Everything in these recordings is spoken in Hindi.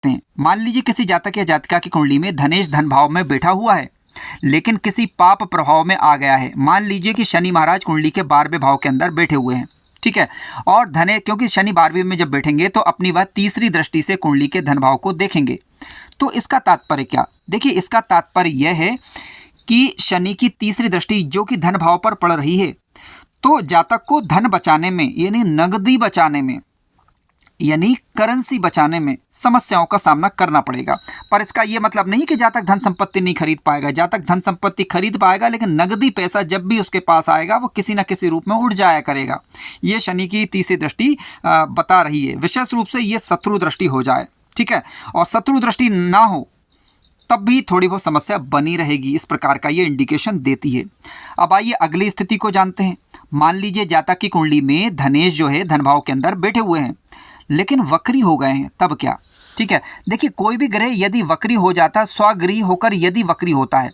सकते हैं। मान लीजिए किसी जातक या जातिका की कुंडली में धनेश धन भाव में बैठा हुआ है, लेकिन किसी पाप प्रभाव में आ गया है। मान लीजिए कि शनि महाराज कुंडली के 12वें भाव के अंदर बैठे हुए हैं, ठीक है, और धने क्योंकि शनि 12वें में जब बैठेंगे तो अपनी वह तीसरी दृष्टि से कुंडली के धन भाव को देखेंगे। तो इसका तात्पर्य क्या? देखिए, इसका तात्पर्य यह है कि शनि की तीसरी दृष्टि जो कि धन भाव पर पड़ रही है, तो जातक को धन बचाने में यानी नगदी बचाने में यानी करेंसी बचाने में समस्याओं का सामना करना पड़ेगा। पर इसका ये मतलब नहीं कि जातक धन संपत्ति नहीं खरीद पाएगा। जातक धन संपत्ति खरीद पाएगा, लेकिन नगदी पैसा जब भी उसके पास आएगा वो किसी न किसी रूप में उड़ जाया करेगा। ये शनि की तीसरी दृष्टि बता रही है। विशेष रूप से ये शत्रु दृष्टि हो जाए, ठीक है, और शत्रु दृष्टि ना हो तब भी थोड़ी बहुत समस्या बनी रहेगी, इस प्रकार का ये इंडिकेशन देती है। अब आइए अगली स्थिति को जानते हैं। मान लीजिए जातक की कुंडली में धनेश जो है धन भाव के अंदर बैठे हुए हैं, लेकिन वक्री हो गए हैं, तब क्या? ठीक है, देखिए, कोई भी ग्रह यदि वक्री हो जाता है, स्वगृही होकर यदि वक्री होता है,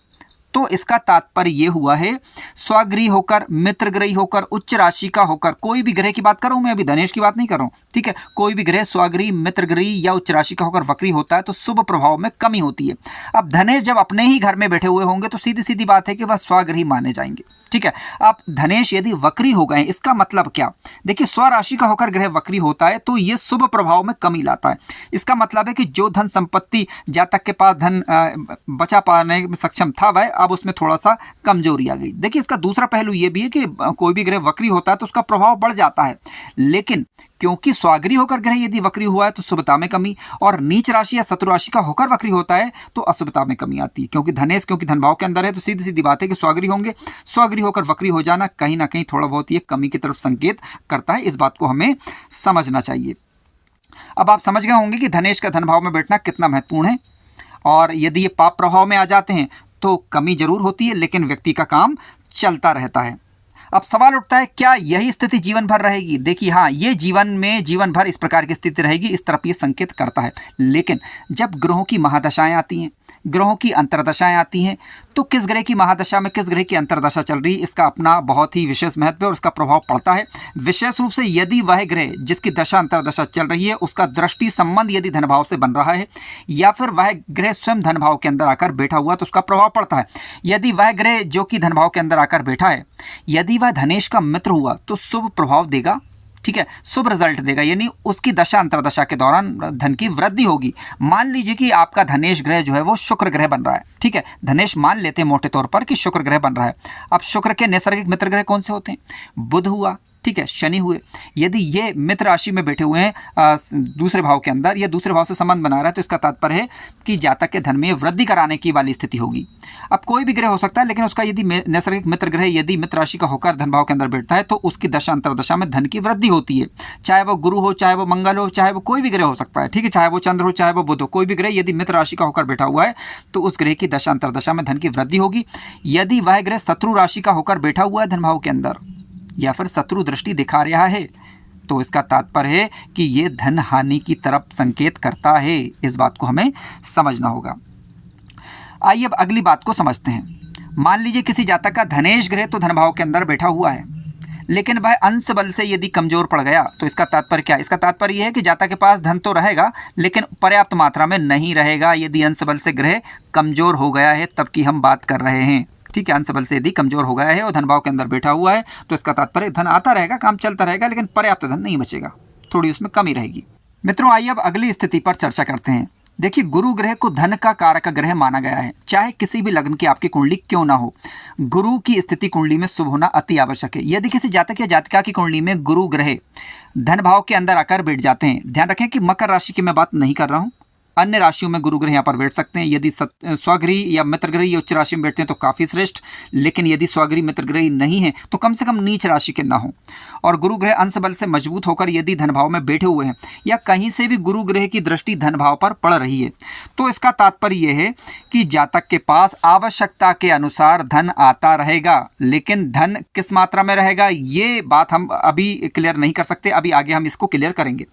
तो इसका तात्पर्य ये हुआ है, स्वगृही होकर, मित्रगृही होकर, उच्च राशि का होकर, कोई भी ग्रह की बात कर रहा हूँ मैं, अभी धनेश की बात नहीं कर रहा हूँ, ठीक है, कोई भी ग्रह स्वगृही, मित्रगृही या उच्च राशि का होकर वक्री होता है तो शुभ प्रभाव में कमी होती है। अब धनेश जब अपने ही घर में बैठे हुए होंगे तो सीधी सीधी बात है कि वह स्वगृही माने जाएंगे, ठीक है। अब धनेश यदि वक्री हो गए, इसका मतलब क्या? देखिए, स्वराशि का होकर ग्रह वक्री होता है तो ये शुभ प्रभाव में कमी लाता है। इसका मतलब है कि जो धन संपत्ति जातक के पास धन बचा पाने में सक्षम था, वह अब उसमें थोड़ा सा कमजोरी आ गई। देखिए, इसका दूसरा पहलू ये भी है कि कोई भी ग्रह वक्री होता है तो उसका प्रभाव बढ़ जाता है, लेकिन क्योंकि स्वागरी होकर ग्रह यदि वक्री हुआ है तो शुभता में कमी, और नीच राशि या शत्रु राशि का होकर वक्री होता है तो अशुभता में कमी आती है। क्योंकि धनेश क्योंकि धन भाव के अंदर है तो सीधी सीधी बात है कि स्वागरी होंगे, स्वागरी होकर वक्री हो जाना कहीं ना कहीं थोड़ा बहुत ये कमी की तरफ संकेत करता है। इस बात को हमें समझना चाहिए। अब आप समझ गए होंगे कि धनेश का धन भाव में बैठना कितना महत्वपूर्ण है, और यदि ये पाप प्रभाव में आ जाते हैं तो कमी जरूर होती है, लेकिन व्यक्ति का काम चलता रहता है। अब सवाल उठता है, क्या यही स्थिति जीवन भर रहेगी? देखिए, हाँ, ये जीवन भर इस प्रकार की स्थिति रहेगी, इस तरफ ये संकेत करता है। लेकिन जब ग्रहों की महादशाएं आती हैं, ग्रहों की अंतर्दशाएं आती हैं, तो किस ग्रह की महादशा में किस ग्रह की अंतर्दशा चल रही है, इसका अपना बहुत ही विशेष महत्व है और उसका प्रभाव पड़ता है। विशेष रूप से यदि वह ग्रह जिसकी दशा अंतर्दशा चल रही है उसका दृष्टि संबंध यदि धन भाव से बन रहा है, या फिर वह ग्रह स्वयं धन भाव के अंदर आकर बैठा हुआ तो उसका प्रभाव पड़ता है। यदि वह ग्रह जो कि धन भाव के अंदर आकर बैठा है, यदि वह धनेश का मित्र हुआ तो शुभ प्रभाव देगा, ठीक है, शुभ रिजल्ट देगा, यानी उसकी दशा अंतर्दशा के दौरान धन की वृद्धि होगी। मान लीजिए कि आपका धनेश ग्रह जो है वो शुक्र ग्रह बन रहा है, ठीक है, धनेश मान लेते हैं मोटे तौर पर कि शुक्र ग्रह बन रहा है। अब शुक्र के नैसर्गिक मित्र ग्रह कौन से होते हैं? बुध हुआ, ठीक है, शनि हुए। यदि ये मित्र राशि में बैठे हुए हैं दूसरे भाव के अंदर या दूसरे भाव से संबंध बना रहा है तो इसका तात्पर्य है कि जातक के धन में वृद्धि कराने की वाली स्थिति होगी। अब कोई भी ग्रह हो सकता है, लेकिन उसका यदि नैसर्गिक मित्र ग्रह यदि मित्र राशि का होकर धन भाव के अंदर बैठता है तो उसकी दशा अंतर्दशा में धन की वृद्धि होती है। चाहे वो गुरु हो, चाहे वो मंगल हो, चाहे वो कोई भी ग्रह हो सकता है, ठीक है, चाहे वो चंद्र हो, चाहे वो बुध हो, कोई भी ग्रह यदि मित्र राशि का होकर बैठा हुआ है तो उस ग्रह की दशा अंतर्दशा में धन की वृद्धि होगी। यदि वह ग्रह शत्रु राशि का होकर बैठा हुआ है धन भाव के अंदर, या फिर शत्रु दृष्टि दिखा रहा है, तो इसका तात्पर्य है कि ये धन हानि की तरफ संकेत करता है। इस बात को हमें समझना होगा। आइए अब अगली बात को समझते हैं। मान लीजिए किसी जातक का धनेश ग्रह तो धन भाव के अंदर बैठा हुआ है, लेकिन वह अंश बल से यदि कमजोर पड़ गया तो इसका तात्पर्य क्या? इसका तात्पर्य यह है कि जातक के पास धन तो रहेगा लेकिन पर्याप्त मात्रा में नहीं रहेगा। यदि अंश बल से ग्रह कमजोर हो गया है तब की हम बात कर रहे हैं, ठीक है, अंश बल से यदि कमजोर हो गया है और धन भाव के अंदर बैठा हुआ है तो इसका तात्पर्य धन आता रहेगा, काम चलता रहेगा, लेकिन पर्याप्त धन नहीं बचेगा, थोड़ी उसमें कमी रहेगी। मित्रों, आइए अब अगली स्थिति पर चर्चा करते हैं। देखिए, गुरु ग्रह को धन का कारक ग्रह माना गया है, चाहे किसी भी लग्न की आपकी कुंडली क्यों ना हो। गुरु की स्थिति कुंडली में शुभ होना अति आवश्यक है। यदि किसी जातक या जातिका की कुंडली में गुरु ग्रह धन भाव के अंदर आकर बैठ जाते हैं, ध्यान रखें कि मकर राशि की मैं बात नहीं कर रहा हूँ, अन्य राशियों में गुरु ग्रह यहाँ पर बैठ सकते हैं। यदि स्वगृही या मित्रगृही या उच्च राशि में बैठते हैं तो काफ़ी श्रेष्ठ, लेकिन यदि स्वगृही मित्रगृही नहीं है तो कम से कम नीच राशि के ना हो। और गुरु ग्रह अंश बल से मजबूत होकर यदि धन भाव में बैठे हुए हैं या कहीं से भी गुरु ग्रह की दृष्टि धन भाव पर पड़ रही है तो इसका तात्पर्य यह है कि जातक के पास आवश्यकता के अनुसार धन आता रहेगा, लेकिन धन किस मात्रा में रहेगा ये बात हम अभी क्लियर नहीं कर सकते, अभी आगे हम इसको क्लियर करेंगे।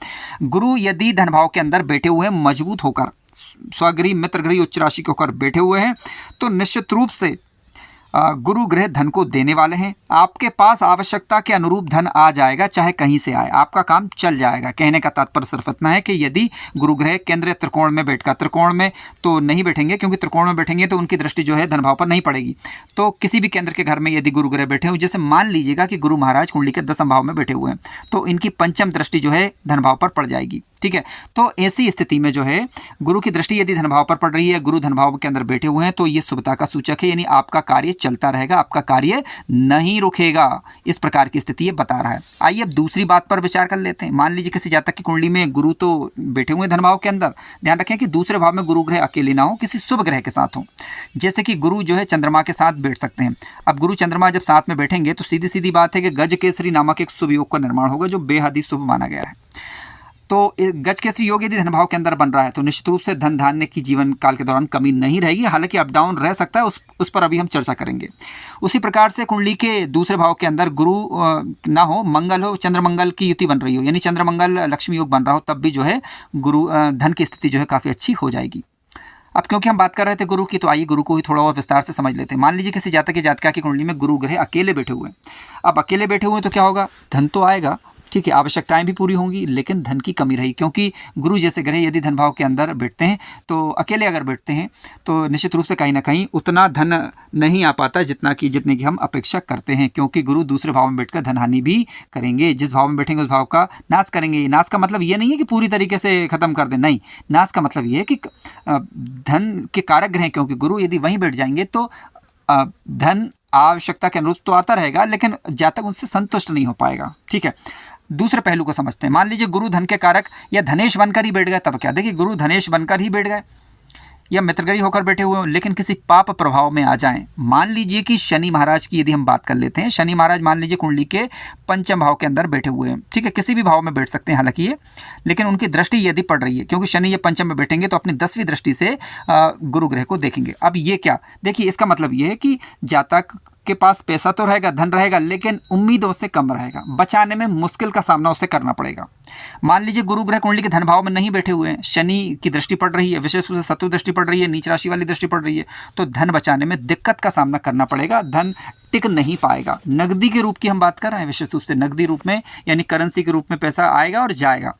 गुरु यदि धन भाव के अंदर बैठे हुए हैं, मजबूत होकर स्वगृही मित्रगृही उच्च राशि के होकर बैठे हुए हैं तो निश्चित रूप से गुरु ग्रह धन को देने वाले हैं। आपके पास आवश्यकता के अनुरूप धन आ जाएगा, चाहे कहीं से आए, आपका काम चल जाएगा। कहने का तात्पर्य सिर्फ इतना है कि यदि गुरु ग्रह केंद्रीय त्रिकोण में बैठकर, त्रिकोण में तो नहीं बैठेंगे क्योंकि त्रिकोण में बैठेंगे तो उनकी दृष्टि जो है धन भाव पर नहीं पड़ेगी। तो किसी भी केंद्र के घर में यदि गुरु ग्रह बैठे हो, जैसे मान लीजिएगा कि गुरु महाराज कुंडली के 10th भाव में बैठे हुए हैं, तो इनकी पंचम दृष्टि जो है धन भाव पर पड़ जाएगी। ठीक है, तो ऐसी स्थिति में जो है गुरु की दृष्टि यदि धन भाव पर पड़ रही है, गुरु धन भाव के अंदर बैठे हुए हैं, तो ये शुभता का सूचक है, यानी आपका कार्य चलता रहेगा, आपका कार्य नहीं रुकेगा। इस प्रकार की स्थिति ये बता रहा है। आइए अब दूसरी बात पर विचार कर लेते हैं। मान लीजिए किसी जातक की कुंडली में गुरु तो बैठे हुए धन भाव के अंदर, ध्यान रखें कि दूसरे भाव में गुरु ग्रह अकेले ना हो, किसी शुभ ग्रह के साथ हो। जैसे कि गुरु जो है चंद्रमा के साथ बैठ सकते हैं। अब गुरु चंद्रमा जब साथ में बैठेंगे तो सीधी सीधी बात है कि गज केसरी नामक एक शुभ योग का निर्माण होगा, जो बेहद ही शुभ माना गया है। तो गज केसरी योग यदि धन भाव के अंदर बन रहा है तो निश्चित रूप से धन धान्य की जीवन काल के दौरान कमी नहीं रहेगी, हालांकि अप डाउन रह सकता है, उस पर अभी हम चर्चा करेंगे। उसी प्रकार से कुंडली के दूसरे भाव के अंदर गुरु ना हो, मंगल हो, चंद्र मंगल की युति बन रही हो, यानी चंद्र मंगल लक्ष्मी योग बन रहा हो, तब भी जो है गुरु धन की स्थिति जो है काफ़ी अच्छी हो जाएगी। अब क्योंकि हम बात कर रहे थे गुरु की, तो आइए गुरु को ही थोड़ा और विस्तार से समझ लेते हैं। मान लीजिए किसी जातक की जातिका की कुंडली में गुरु ग्रह अकेले बैठे हुए हैं। अब अकेले बैठे हुए हैं तो क्या होगा, धन तो आएगा, ठीक है, आवश्यकताएं भी पूरी होंगी, लेकिन धन की कमी रही, क्योंकि गुरु जैसे ग्रह यदि धन भाव के अंदर बैठते हैं तो अकेले अगर बैठते हैं तो निश्चित रूप से कहीं ना कहीं उतना धन नहीं आ पाता जितने की हम अपेक्षा करते हैं, क्योंकि गुरु दूसरे भाव में बैठकर धन हानि भी करेंगे। जिस भाव में बैठेंगे उस भाव का नाश करेंगे। नाश का मतलब ये नहीं है कि पूरी तरीके से खत्म कर दें, नहीं, नाश का मतलब ये है कि धन के कारक ग्रह, क्योंकि गुरु यदि वहीं बैठ जाएंगे तो धन आवश्यकता के अनुरूप तो आता रहेगा, लेकिन जातक उनसे संतुष्ट नहीं हो पाएगा। ठीक है, दूसरे पहलू को समझते हैं। मान लीजिए गुरु धन के कारक या धनेश बनकर ही बैठ गए, तब क्या? देखिए, गुरु धनेश बनकर ही बैठ गए या मित्रगरी होकर बैठे हुए हों, लेकिन किसी पाप प्रभाव में आ जाएं। मान लीजिए कि शनि महाराज की यदि हम बात कर लेते हैं, शनि महाराज मान लीजिए कुंडली के पंचम भाव के अंदर बैठे हुए हैं, ठीक है, किसी भी भाव में बैठ सकते हैं हालांकि ये, लेकिन उनकी दृष्टि यदि पड़ रही है, क्योंकि शनि ये पंचम में बैठेंगे तो अपनी 10वीं दृष्टि से गुरु ग्रह को देखेंगे। अब ये क्या, देखिए, इसका मतलब ये है कि जातक के पास पैसा तो रहेगा, धन रहेगा, लेकिन उम्मीदों से कम रहेगा, बचाने में मुश्किल का सामना उसे करना पड़ेगा। मान लीजिए गुरु ग्रह कुंडली के धन भाव में नहीं बैठे हुए हैं, शनि की दृष्टि पड़ रही है, विशेष रूप से शत्रु दृष्टि पड़ रही है, नीच राशि वाली दृष्टि पड़ रही है, तो धन बचाने में दिक्कत का सामना करना पड़ेगा, धन टिक नहीं पाएगा। नकदी के रूप की हम बात कर रहे हैं, विशेष रूप से नकदी रूप में, यानी करेंसी के रूप में पैसा आएगा और जाएगा।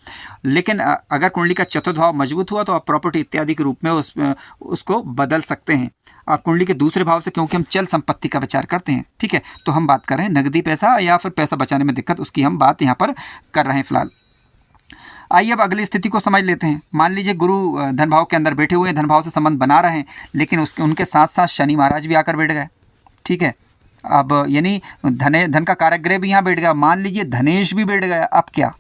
लेकिन अगर कुंडली का चतुर्थ भाव मजबूत हुआ तो आप प्रॉपर्टी इत्यादि के रूप में उसको बदल सकते हैं। आप कुंडली के दूसरे भाव से, क्योंकि हम चल संपत्ति का विचार करते हैं, ठीक है, तो हम बात कर रहे हैं नकदी पैसा या फिर पैसा बचाने में दिक्कत, उसकी हम बात यहाँ पर कर रहे हैं फिलहाल। आइए अब अगली स्थिति को समझ लेते हैं। मान लीजिए गुरु धन भाव के अंदर बैठे हुए हैं, धन भाव से संबंध बना रहे हैं, लेकिन उनके साथ साथ शनि महाराज भी आकर बैठ गए, ठीक है। अब यानी धन का कारक ग्रह भी यहाँ बैठ गया, मान लीजिए धनेश भी बैठ गया, अब क्या?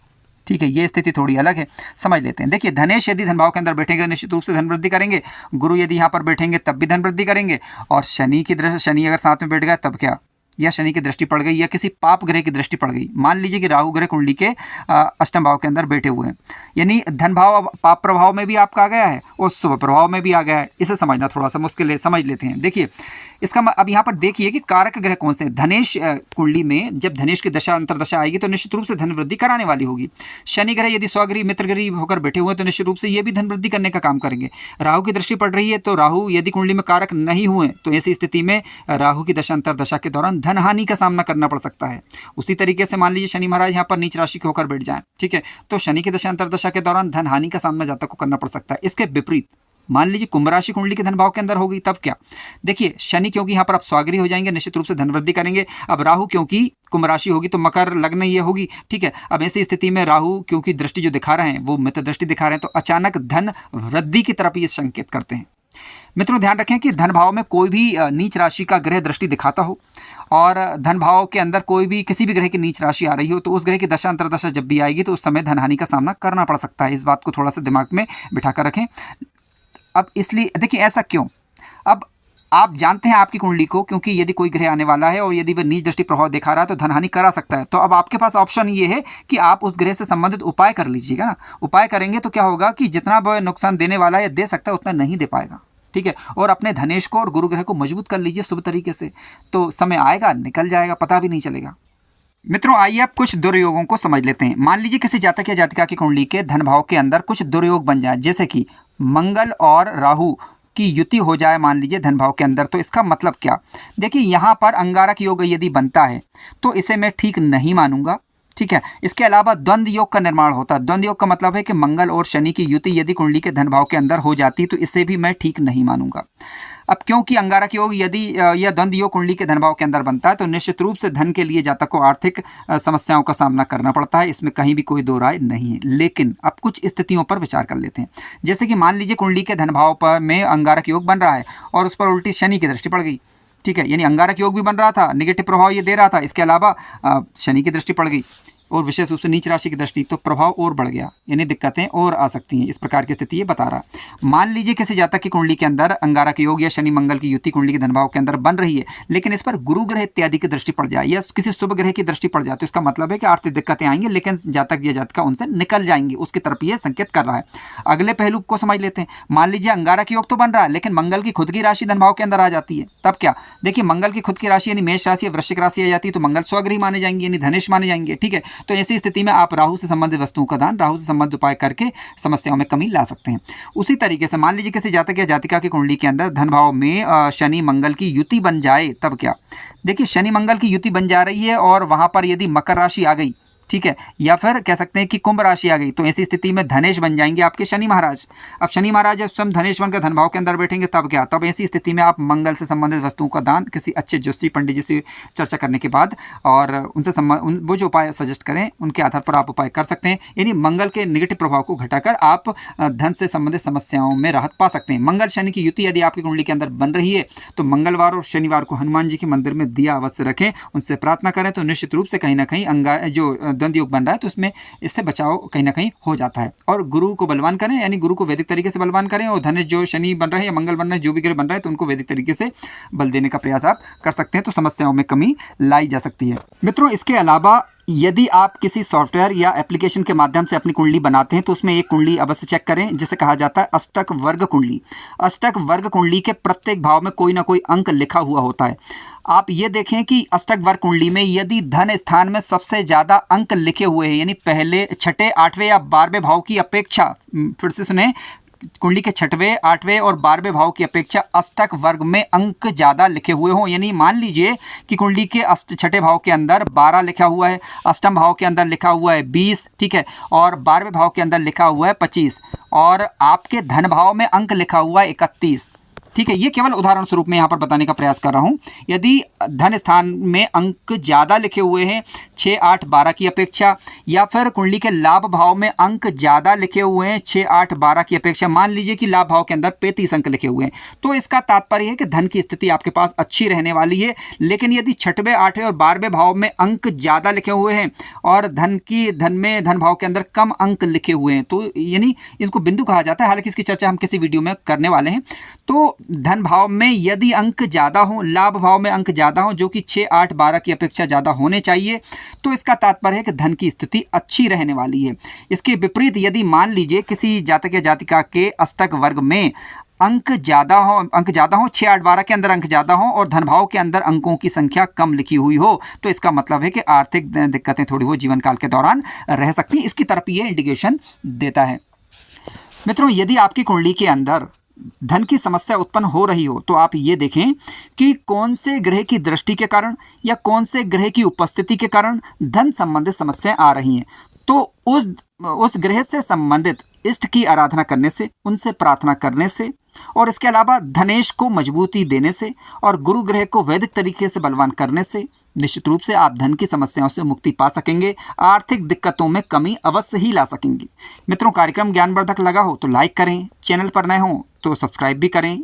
ठीक है, ये स्थिति थोड़ी अलग है, समझ लेते हैं। देखिए, धनेश यदि धन भाव के अंदर बैठेंगे निश्चित रूप से धन वृद्धि करेंगे, गुरु यदि यहाँ पर बैठेंगे तब भी धन वृद्धि करेंगे, और शनि अगर साथ में बैठ गया तब क्या? या शनि की दृष्टि पड़ गई या किसी पाप ग्रह की दृष्टि पड़ गई। मान लीजिए कि राहु ग्रह कुंडली के अष्टम भाव के अंदर बैठे हुए हैं, यानी धन भाव अब पाप प्रभाव में भी आपका आ गया है और शुभ प्रभाव में भी आ गया है। इसे समझना थोड़ा सा मुश्किल है, समझ लेते हैं। देखिए, इसका अब यहाँ पर देखिए कि कारक ग्रह कौन से हैं। धनेश कुंडली में जब धनेश की दशा अंतरदशा आएगी तो निश्चित रूप से धन वृद्धि कराने वाली होगी। शनि ग्रह यदि स्वगृह मित्रगृह होकर बैठे हुए हैं तो निश्चित रूप से ये भी धन वृद्धि करने का काम करेंगे। राहु की दृष्टि पड़ रही है, तो राहु यदि कुंडली में कारक नहीं हुए तो ऐसी स्थिति में राहु की दशा अंतरदशा के दौरान धन हानि का सामना करना पड़ सकता है। उसी तरीके से मान लीजिए शनि महाराज यहाँ पर नीच राशि के होकर बैठ जाएं, ठीक है, तो शनि की दशा अंतरदशा के दौरान धन हानि का सामना जातक को करना पड़ सकता है। इसके विपरीत मान लीजिए कुंभ राशि कुंडली के धन भाव के अंदर होगी, तब क्या? देखिए, शनि क्योंकि यहाँ पर आप स्वागृह हो जाएंगे, निश्चित रूप से धन वृद्धि करेंगे। अब राहु क्योंकि कुंभ राशि होगी तो मकर लग्न ये होगी, ठीक है। अब ऐसी स्थिति में राहु क्योंकि दृष्टि जो दिखा रहे हैं वो मित्र दृष्टि दिखा रहे हैं, तो अचानक धन वृद्धि की तरफ ये संकेत करते हैं। मित्रों, ध्यान रखें कि धन भाव में कोई भी नीच राशि का ग्रह दृष्टि दिखाता हो और धन भाव के अंदर कोई भी किसी भी ग्रह की नीच राशि आ रही हो तो उस ग्रह की दशा अंतरदशा जब भी आएगी तो उस समय धन हानि का सामना करना पड़ सकता है। इस बात को थोड़ा सा दिमाग में बिठा कर रखें। अब इसलिए देखिए, ऐसा क्यों? अब आप जानते हैं आपकी कुंडली को, क्योंकि यदि कोई ग्रह आने वाला है और यदि वह नीच दृष्टि प्रभाव दिखा रहा है तो धन हानि करा सकता है। तो अब आपके पास ऑप्शन ये है कि आप उस ग्रह से संबंधित उपाय कर लीजिएगा ना। उपाय करेंगे तो क्या होगा कि जितना वह नुकसान देने वाला है या दे सकता है उतना नहीं दे पाएगा, ठीक है। और अपने धनेश को और गुरु ग्रह को मजबूत कर लीजिए शुभ तरीके से, तो समय आएगा निकल जाएगा, पता भी नहीं चलेगा। मित्रों, आइए आप कुछ दुर्योगों को समझ लेते हैं। मान लीजिए किसी जातक या जातिका की कुंडली के धन भाव के अंदर कुछ दुर्योग बन जाए, जैसे कि मंगल और राहु की युति हो जाए मान लीजिए धन भाव के अंदर, तो इसका मतलब क्या? देखिए यहाँ पर अंगारक योग यदि बनता है तो इसे मैं ठीक नहीं मानूंगा, ठीक है। इसके अलावा द्वंद्व योग का निर्माण होता है। द्वंद्व योग का मतलब है कि मंगल और शनि की युति यदि कुंडली के धन भाव के अंदर हो जाती तो इसे भी मैं ठीक नहीं मानूंगा। अब क्योंकि अंगारक योग यदि यह द्वंद्व योग कुंडली के धन भाव के अंदर बनता है तो निश्चित रूप से धन के लिए जातक को आर्थिक समस्याओं का सामना करना पड़ता है, इसमें कहीं भी कोई दो राय नहीं है। लेकिन अब कुछ स्थितियों पर विचार कर लेते हैं। जैसे कि मान लीजिए कुंडली के धन भाव पर में अंगारक योग बन रहा है और उस पर उल्टी शनि की दृष्टि पड़ गई, ठीक है। यानी अंगारक योग भी बन रहा था, नेगेटिव प्रभाव ये दे रहा था, इसके अलावा शनि की दृष्टि पड़ गई और विशेष रूप से नीच राशि की दृष्टि, तो प्रभाव और बढ़ गया, यानी दिक्कतें और आ सकती हैं। इस प्रकार की स्थिति ये बता रहा। मान लीजिए किसी जातक की कुंडली के अंदर अंगारक योग या शनि मंगल की युति कुंडली के धन भाव के अंदर बन रही है, लेकिन इस पर गुरु ग्रह इत्यादि की दृष्टि पड़ जाए या किसी शुभ ग्रह की दृष्टि पड़ जाए, तो इसका मतलब है कि आर्थिक दिक्कतें आएंगी, लेकिन जातक या जातिका उनसे निकल जाएंगी, उसकी तरफ ये संकेत कर रहा है। अगले पहलू को समझ लेते हैं। मान लीजिए अंगारक योग तो बन रहा है, लेकिन मंगल की खुद की राशि धन भाव के अंदर आ जाती है, तब क्या? देखिए मंगल की खुद की राशि यानी मेष राशि या वृश्चिक राशि आ जाती है तो मंगल स्वगृही माने जाएंगे, यानी धनेश माने जाएंगे, ठीक है। तो ऐसी स्थिति में आप राहु से संबंधित वस्तुओं का दान, राहु से संबंधित उपाय करके समस्याओं में कमी ला सकते हैं। उसी तरीके से मान लीजिए किसी जातक या जातिका की कुंडली के अंदर धन भाव में शनि मंगल की युति बन जाए, तब क्या? देखिए शनि मंगल की युति बन जा रही है और वहां पर यदि मकर राशि आ गई, ठीक है, या फिर कह सकते हैं कि कुंभ राशि आ गई, तो ऐसी स्थिति में धनेश बन जाएंगे आपके शनि महाराज। अब शनि महाराज जब स्वयं धनेश बनकर धन भाव के अंदर बैठेंगे तब क्या? तब ऐसी स्थिति में आप मंगल से संबंधित वस्तुओं का दान किसी अच्छे ज्योतिषी पंडित जी से चर्चा करने के बाद और उनसे वो जो उपाय सजेस्ट करें उनके आधार पर आप उपाय कर सकते हैं। यानी मंगल के नेगेटिव प्रभाव को घटाकर आप धन से संबंधित समस्याओं में राहत पा सकते हैं। मंगल शनि की युति यदि आपकी कुंडली के अंदर बन रही है तो मंगलवार और शनिवार को हनुमान जी के मंदिर में दिया अवश्य रखें, उनसे प्रार्थना करें, तो निश्चित रूप से कहीं ना कहीं जो द्वंद्व योग बन रहा है तो उसमें इससे बचाव कहीं ना कहीं हो जाता है। और गुरु को बलवान करें, यानी गुरु को वैदिक तरीके से बलवान करें, और धनेश जो शनि बन रहे हैं या मंगल बन रहे हैं, जो भी ग्रह बन रहे हैं, तो उनको वैदिक तरीके से बल देने का प्रयास आप कर सकते हैं, तो समस्याओं में कमी लाई जा सकती है। मित्रों इसके अलावा यदि आप किसी सॉफ्टवेयर या एप्लीकेशन के माध्यम से अपनी कुंडली बनाते हैं तो उसमें एक कुंडली अवश्य चेक करें जिसे कहा जाता है अष्टक वर्ग कुंडली। अष्टक वर्ग कुंडली के प्रत्येक भाव में कोई ना कोई अंक लिखा हुआ होता है। आप ये देखें कि अष्टक वर्ग कुंडली में यदि धन स्थान में सबसे ज़्यादा अंक लिखे हुए हैं, यानी पहले छठे 8वें या 12वें भाव की अपेक्षा, फिर से सुने, कुंडली के 6वें 8वें और 12वें भाव की अपेक्षा अष्टक वर्ग में अंक ज़्यादा लिखे हुए हों, यानी मान लीजिए कि कुंडली के छठे भाव के अंदर 12 लिखा हुआ है, अष्टम भाव के अंदर लिखा हुआ है 20, ठीक है, और 12वें भाव के अंदर लिखा हुआ है 25, और आपके धन भाव में अंक लिखा हुआ है 31, ठीक है। ये केवल उदाहरण स्वरूप में यहाँ पर बताने का प्रयास कर रहा हूँ। यदि धन स्थान में अंक ज़्यादा लिखे हुए हैं 6, 8, 12 की अपेक्षा, या फिर कुंडली के लाभ भाव में अंक ज़्यादा लिखे हुए हैं 6, 8, 12 की अपेक्षा, मान लीजिए कि लाभ भाव के अंदर 35 अंक लिखे हुए हैं, तो इसका तात्पर्य है कि धन की स्थिति आपके पास अच्छी रहने वाली है। लेकिन यदि 6वें 8वें और 12वें भाव में अंक ज़्यादा लिखे हुए हैं और धन भाव के अंदर कम अंक लिखे हुए हैं, तो यानी इसको बिंदु कहा जाता है, हालांकि इसकी चर्चा हम किसी वीडियो में करने वाले हैं। तो धन भाव में यदि अंक ज़्यादा हों, लाभ भाव में अंक ज़्यादा हों, जो कि 6, 8, 12 की अपेक्षा ज़्यादा होने चाहिए, तो इसका तात्पर्य है कि धन की स्थिति अच्छी रहने वाली है। इसके विपरीत यदि मान लीजिए किसी जातक या जातिका के अष्टक वर्ग में अंक ज़्यादा हो 6, 8, 12 के अंदर अंक ज़्यादा हो और धन भाव के अंदर अंकों की संख्या कम लिखी हुई हो, तो इसका मतलब है कि आर्थिक दिक्कतें थोड़ी वो जीवन काल के दौरान रह सकती हैं। इसकी तरफ ये इंडिकेशन देता है। मित्रों यदि आपकी कुंडली के अंदर धन की समस्या उत्पन्न हो रही हो तो आप ये देखें कि कौन से ग्रह की दृष्टि के कारण या कौन से ग्रह की उपस्थिति के कारण धन संबंधित समस्याएं आ रही हैं। तो उस ग्रह से संबंधित इष्ट की आराधना करने से, उनसे प्रार्थना करने से, और इसके अलावा धनेश को मजबूती देने से और गुरु ग्रह को वैदिक तरीके से बलवान करने से निश्चित रूप से आप धन की समस्याओं से मुक्ति पा सकेंगे, आर्थिक दिक्कतों में कमी अवश्य ही ला सकेंगे। मित्रों कार्यक्रम ज्ञानवर्धक लगा हो तो लाइक करें, चैनल पर नए हो तो सब्सक्राइब भी करें।